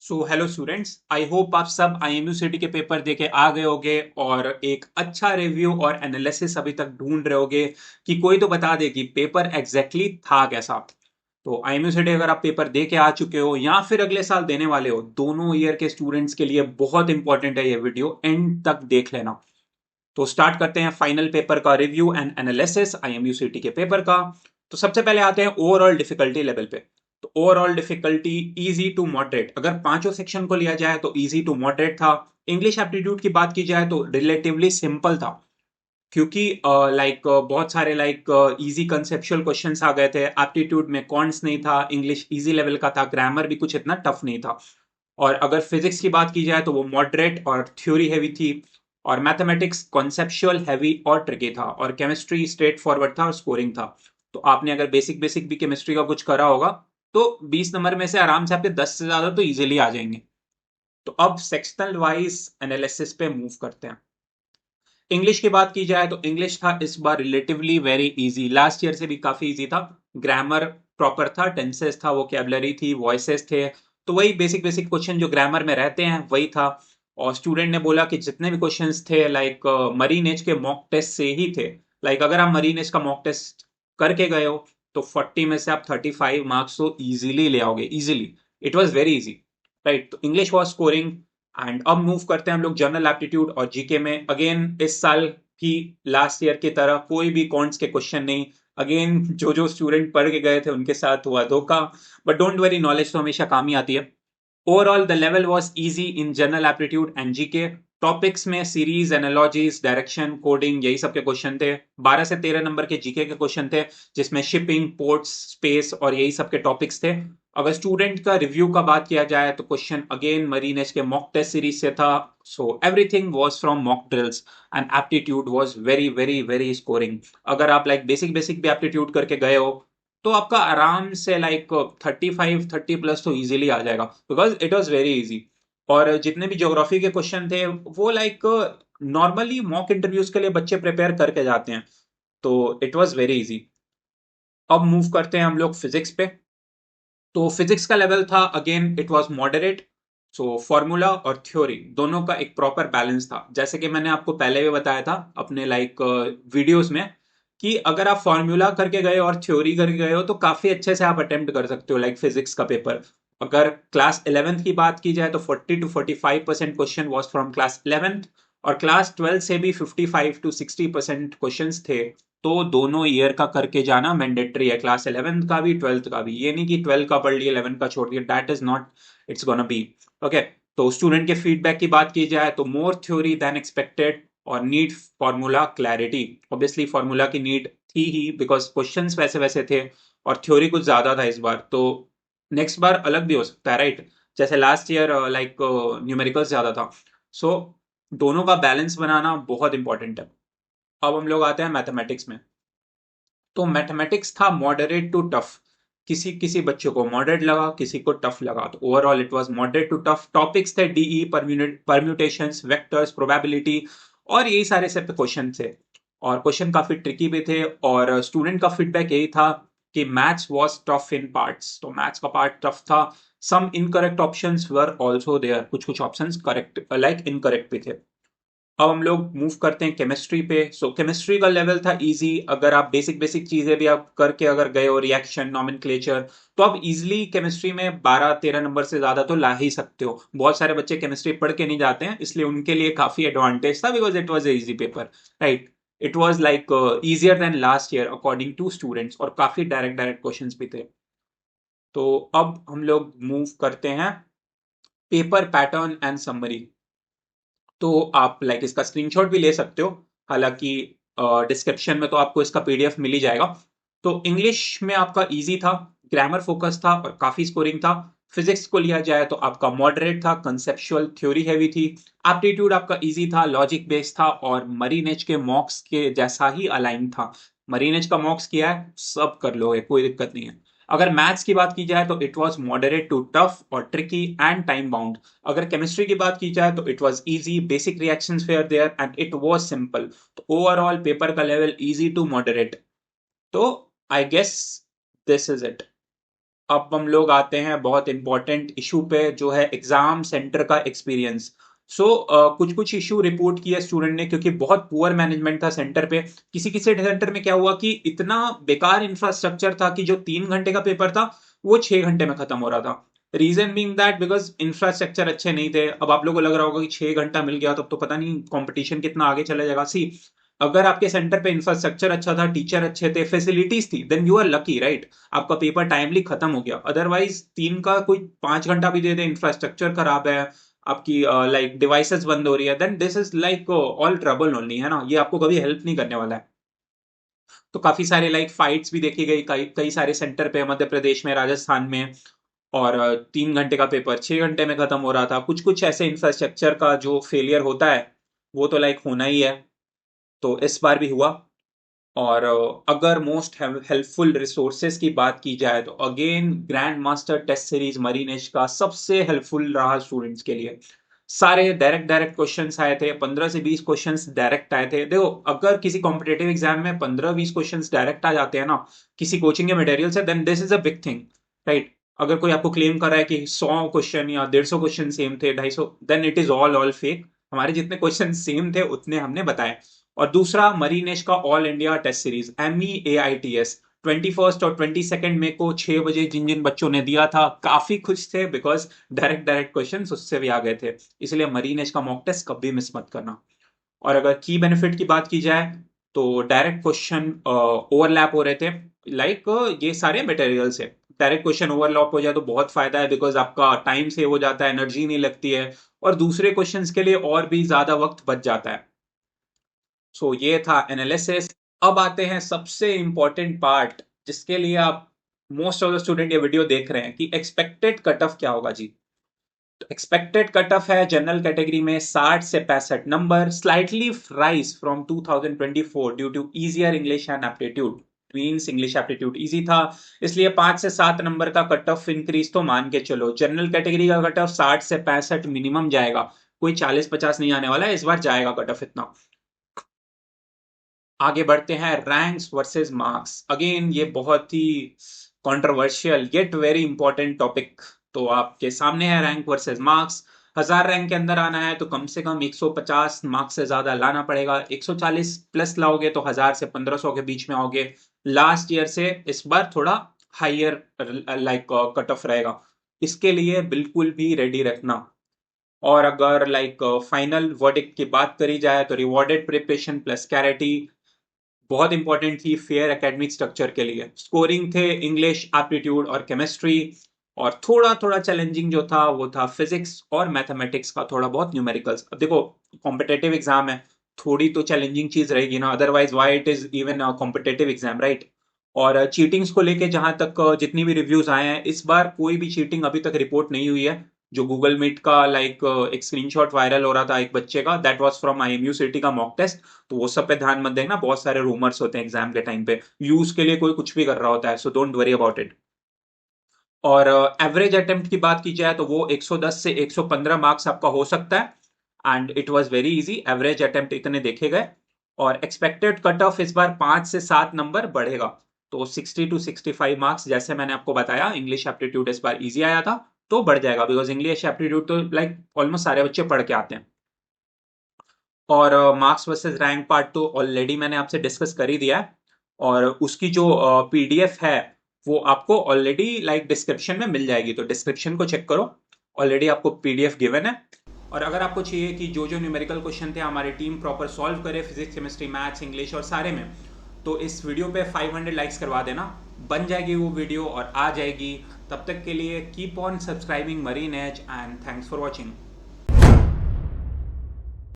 So hello students, I hope आप सब IMU के पेपर देके आ गए होगे और एक अच्छा रिव्यू और एनालिसिस अभी तक ढूंढ रहे होगे कि कोई तो बता दे कि पेपर एग्जैक्टली था कैसा। तो IMU अगर आप पेपर दे के आ चुके हो या फिर अगले साल देने वाले हो, दोनों ईयर के स्टूडेंट्स के लिए बहुत इंपॉर्टेंट है ये वीडियो, एंड तक देख लेना। तो स्टार्ट करते हैं फाइनल पेपर का रिव्यू एंड एनालिसिस IMU के पेपर का। तो सबसे पहले आते हैं ओवरऑल डिफिकल्टी लेवल पे। तो overall difficulty easy to moderate, अगर पांचों सेक्शन को लिया जाए तो इजी टू मॉडरेट था। इंग्लिश एप्टीट्यूड की बात की जाए तो रिलेटिवली सिंपल था, क्योंकि बहुत सारे इजी कंसेप्चुअल क्वेश्चंस आ गए थे। एप्टीट्यूड में कॉन्ट्स नहीं था, इंग्लिश इजी लेवल का था, ग्रामर भी कुछ इतना टफ नहीं था। और अगर फिजिक्स की बात की जाए तो वो मॉडरेट और थ्योरी हैवी थी। और मैथमेटिक्स कॉन्सेप्चुअल हैवी और ट्रिकी था। और केमिस्ट्री स्ट्रेट फॉरवर्ड था और स्कोरिंग था। तो आपने अगर बेसिक बेसिक भी केमिस्ट्री का कुछ करा होगा तो 20 नंबर में से आराम से आपके 10 से ज्यादा तो इजीली आ जाएंगे। तो अब सेक्शनल वाइज एनालिसिस पे मूव करते हैं। इंग्लिश की बात की जाए तो इंग्लिश था इस बार relatively very easy, last year से भी काफी इजी था। ग्रामर प्रॉपर था, टेंसेस था, वोकैबुलरी थी, वॉइसेस थे। तो वही बेसिक बेसिक क्वेश्चन जो ग्रामर में रहते हैं वही था। और स्टूडेंट ने बोला कि जितने भी क्वेश्चंस थे मरीन एज के मॉक टेस्ट से ही थे। अगर आप मरीन एज का मॉक टेस्ट करके गए हो तो 40 में से आप 35 मार्क्स तो इजीली ले आओगे, easily. It was very easy, right. तो इंग्लिश वॉज स्कोरिंग। एंड अब मूव करते हैं हम लोग जनरल एप्टीट्यूड और जीके में। अगेन इस साल भी लास्ट ईयर की तरह कोई भी कॉन्ट्स के क्वेश्चन नहीं। अगेन जो जो स्टूडेंट पढ़ के गए थे उनके साथ हुआ धोखा। बट डोंट वरी, नॉलेज तो हमेशा काम ही आती है। Overall the level was easy in general aptitude and GK. Topics में सीरीज, एनालॉजीज, डायरेक्शन, कोडिंग, यही सब के क्वेश्चन थे। 12 से 13 नंबर के जीके के क्वेश्चन थे, जिसमें शिपिंग, पोर्ट्स, स्पेस और यही सब के टॉपिक्स थे। अगर स्टूडेंट का रिव्यू का बात किया जाए तो क्वेश्चन अगेन मरीनेज के मॉक टेस्ट सीरीज से था। So everything was from mock drills and aptitude was very very very scoring. अगर आप बेसिक बेसिक भी एप्टीट्यूड करके गए हो तो आपका आराम से 35 30 प्लस तो इजीली आ जाएगा, because it was very easy. और जितने भी ज्योग्राफी के क्वेश्चन थे वो नॉर्मली मॉक इंटरव्यूज के लिए बच्चे प्रिपेयर करके जाते हैं। तो इट वॉज वेरी इजी। अब मूव करते हैं हम लोग फिजिक्स पे। तो फिजिक्स का लेवल था again it was moderate. So formula और थ्योरी दोनों का एक प्रॉपर बैलेंस था, जैसे कि मैंने आपको पहले भी बताया था अपने वीडियोस में, कि अगर आप फॉर्मूला करके गए और थ्योरी करके गए हो तो काफी अच्छे से आप अटेम्प्ट कर सकते हो फिजिक्स का पेपर। अगर क्लास 11th की बात की जाए तो 40 to 45% question was from class 11th। और क्लास 12 से भी 55 to 60% क्वेश्चन थे। तो दोनों ईयर का करके जाना मैंडेटरी है, क्लास 11th का भी 12th का भी। ये नहीं कि 12 का पढ़ लिया 11 का छोड़ दिया, that is not it's gonna be okay. तो स्टूडेंट के फीडबैक की बात की जाए तो मोर थ्योरी देन एक्सपेक्टेड और need formula clarity. Obviously formula की नीड थी ही, बिकॉज क्वेश्चंस वैसे वैसे थे और थ्योरी कुछ ज्यादा था इस बार। तो नेक्स्ट बार अलग भी हो सकता है, राइट। जैसे लास्ट ईयर न्यूमेरिकल्स ज्यादा था। सो दोनों का बैलेंस बनाना बहुत इंपॉर्टेंट है। अब हम लोग आते हैं मैथमेटिक्स में। तो मैथमेटिक्स था मॉडरेट टू टफ। किसी किसी बच्चों को मॉडरेट लगा, किसी को टफ लगा। तो overall it was moderate to tough. Topics थे डीई, परम्यूटेशंस, वेक्टर्स, प्रोबेबिलिटी और यही सारे सब क्वेश्चन थे। और क्वेश्चन काफी ट्रिकी भी थे। और स्टूडेंट का फीडबैक यही था कि maths was tough in parts. तो मैथ्स का पार्ट टफ था। Some incorrect options were also there, कुछ कुछ ऑप्शंस करेक्ट इनकरेक्ट भी थे। अब हम लोग मूव करते हैं केमिस्ट्री पे। सो केमिस्ट्री का लेवल था इजी। अगर आप बेसिक बेसिक चीजें भी आप करके अगर गए हो, रिएक्शन, नॉमेनक्लेचर, तो आप इजीली केमिस्ट्री में 12 13 नंबर से ज्यादा तो ला ही सकते हो। बहुत सारे बच्चे केमिस्ट्री पढ़ के नहीं जाते हैं, इसलिए उनके लिए काफी एडवांटेज था, because it was a easy paper, right. It was easier than last year according to students, और काफी डायरेक्ट डायरेक्ट क्वेश्चन भी थे। तो अब हम लोग मूव करते हैं पेपर पैटर्न एंड समरी। तो आप इसका स्क्रीनशॉट भी ले सकते हो। हालांकि डिस्क्रिप्शन में तो आपको इसका पीडीएफ मिल ही जाएगा। तो इंग्लिश में आपका इजी था, ग्रामर फोकस था और काफी स्कोरिंग था। फिजिक्स को लिया जाए तो आपका मॉडरेट था, कंसेप्चुअल थ्योरी हैवी थी। एप्टीट्यूड आपका इजी था, लॉजिक बेस्ड था और मरीनेज के मॉक्स के जैसा ही अलाइन था। मरीनेज का मॉक्स किया है, सब कर लोगे, कोई दिक्कत नहीं है। अगर मैथ्स की बात की जाए तो it was moderate to tough और ट्रिकी एंड टाइम बाउंड। अगर केमिस्ट्री की बात की जाए तो it was easy, basic reactions were there and it was simple. तो ओवरऑल पेपर का लेवल इजी टू मॉडरेट। तो I guess this is it. अब हम लोग आते हैं बहुत इंपॉर्टेंट इशू पे, जो है एग्जाम सेंटर का एक्सपीरियंस। सो कुछ कुछ इशू रिपोर्ट किया स्टूडेंट ने, क्योंकि बहुत पुअर मैनेजमेंट था सेंटर पे। किसी किसी सेंटर में क्या हुआ कि इतना बेकार इंफ्रास्ट्रक्चर था कि जो 3 घंटे का पेपर था वो 6 घंटे में खत्म हो रहा था। Reason being that because infrastructure अच्छे नहीं थे। अब आप लोगों को लग रहा होगा कि 6 घंटा मिल गया, तब तो पता नहीं कंपटीशन कितना आगे चला जाएगा। सी, अगर आपके सेंटर पे इंफ्रास्ट्रक्चर अच्छा था, टीचर अच्छे थे, फैसिलिटीज थी, then you are lucky, right. आपका पेपर टाइमली खत्म हो गया। अदरवाइज 3 का कोई 5 घंटा भी दे दे, इंफ्रास्ट्रक्चर खराब है, आपकी लाइक डिवाइसेस बंद हो रही है, then this is like all trouble only, है ना। ये आपको कभी हेल्प नहीं करने वाला है। तो काफी सारे लाइक फाइट्स भी देखी गई कई कई सारे सेंटर पे, मध्य प्रदेश में, राजस्थान में। और 3 घंटे का पेपर 6 घंटे में खत्म हो रहा था। कुछ कुछ ऐसे इंफ्रास्ट्रक्चर का जो फेलियर होता है वो तो लाइक होना ही है। तो इस बार भी हुआ। और अगर मोस्ट हेल्पफुल रिसोर्सेज की बात की जाए तो again grand master test series मरीनेज का सबसे हेल्पफुल रहा स्टूडेंट्स के लिए। सारे डायरेक्ट डायरेक्ट क्वेश्चंस आए थे, 15 से 20 क्वेश्चंस डायरेक्ट आए थे। देखो, अगर किसी कॉम्पिटेटिव एग्जाम में 15-20 क्वेश्चंस डायरेक्ट आ जाते हैं ना किसी कोचिंग के मटेरियल से, then this is a big thing, right. अगर कोई आपको क्लेम कर रहा है कि 100 क्वेश्चन या 150 क्वेश्चन सेम थे, 250, then it is all all fake. हमारे जितने क्वेश्चन सेम थे उतने हमने बताए। और दूसरा, मरीनेश का all India test series MEAITS 21 और 22 मई को 6 बजे जिन जिन बच्चों ने दिया था काफी खुश थे, बिकॉज डायरेक्ट डायरेक्ट क्वेश्चन उससे भी आ गए थे। इसलिए मरीनेश का मॉक टेस्ट कभी मिस मत करना। और अगर की बेनिफिट की बात की जाए तो डायरेक्ट क्वेश्चन ओवरलैप हो रहे थे, लाइक ये सारे मटेरियल से डायरेक्ट क्वेश्चन ओवरलैप हो जाए तो बहुत फायदा है, बिकॉज आपका टाइम सेव हो जाता है, एनर्जी नहीं लगती है, और दूसरे क्वेश्चंस के लिए और भी ज्यादा वक्त बच जाता है। सो ये था एनालिसिस। अब आते हैं सबसे इंपॉर्टेंट पार्ट, जिसके लिए आप मोस्ट ऑफ द स्टूडेंट ये वीडियो देख रहे हैं, कि एक्सपेक्टेड कट ऑफ क्या होगा जी। तो एक्सपेक्टेड कट ऑफ है जनरल कैटेगरी में 60 से 65 नंबर, slightly rise from 2024 due to easier English and aptitude. Means English aptitude easy था, इसलिए 5 से 7 नंबर का कट ऑफ इंक्रीज तो मान के चलो। जनरल कैटेगरी का कट ऑफ 60 से 65 मिनिमम जाएगा, कोई 40-50 नहीं आने वाला है इस बार, जाएगा कट ऑफ इतना। आगे बढ़ते हैं, रैंक्स वर्सेस मार्क्स। अगेन ये बहुत ही controversial yet very important topic. तो आपके सामने है रैंक वर्सेस मार्क्स। 1000 रैंक के अंदर आना है तो कम से कम 150 मार्क्स से ज्यादा लाना पड़ेगा। 140 प्लस लाओगे तो 1000 से 1500 के बीच में आओगे। लास्ट ईयर से इस बार थोड़ा हाइयर लाइक कट ऑफ रहेगा, इसके लिए बिल्कुल भी रेडी रखना। और अगर लाइक फाइनल वर्डिक्ट की बात करी जाए तो रिवॉर्डेड प्रिपरेशन प्लस कैरेटी बहुत इंपॉर्टेंट थी फेयर एकेडमिक स्ट्रक्चर के लिए। स्कोरिंग थे इंग्लिश, एप्टीट्यूड और केमिस्ट्री। और थोड़ा थोड़ा चैलेंजिंग जो था वो था फिजिक्स और मैथमेटिक्स का थोड़ा बहुत न्यूमेरिकल्स। अब देखो, कॉम्पिटेटिव एग्जाम है, थोड़ी तो चैलेंजिंग चीज रहेगी ना, otherwise why it is even competitive exam, right. और चीटिंग्स को लेके जहां तक जितनी भी रिव्यूज आए हैं, इस बार कोई भी चीटिंग अभी तक रिपोर्ट नहीं हुई है। जो गूगल मीट का लाइक एक स्क्रीनशॉट वायरल हो रहा था एक बच्चे का, that was from IMU city का मॉक टेस्ट। तो वो सब पे ध्यान मत देना, बहुत सारे रूमर्स होते हैं एग्जाम के टाइम पे, व्यूज के लिए कोई कुछ भी कर रहा होता है, so don't worry about it. और एवरेज अटेम्प्ट की बात की जाए तो वो 110 से 115 मार्क्स आपका हो सकता है, and it was very easy. Average attempt इतने देखे गए। और एक्सपेक्टेड कट ऑफ इस बार 5 से 7 नंबर बढ़ेगा, तो 60 to 65 मार्क्स, जैसे मैंने आपको बताया इंग्लिश एप्टीट्यूड इस बार इजी आया था तो बढ़ जाएगा, बिकॉज इंग्लिश एप्टीट्यूड तो लाइक ऑलमोस्ट सारे बच्चे पढ़ के आते हैं। और मार्क्स वर्सेस रैंक पार्ट तो ऑलरेडी मैंने आपसे डिस्कस कर ही दिया है। और उसकी जो PDF है वो आपको ऑलरेडी लाइक डिस्क्रिप्शन में मिल जाएगी, तो डिस्क्रिप्शन को चेक करो, ऑलरेडी आपको PDF गिवन है। और अगर आपको चाहिए कि जो जो न्यूमेरिकल क्वेश्चन थे हमारी टीम प्रॉपर सॉल्व करे, फिजिक्स, केमिस्ट्री, मैथ्स, इंग्लिश और सारे में, तो इस वीडियो पे 500 लाइक्स करवा देना, बन जाएगी वो वीडियो और आ जाएगी। तब तक के लिए keep on subscribing Marine Edge, and thanks for watching.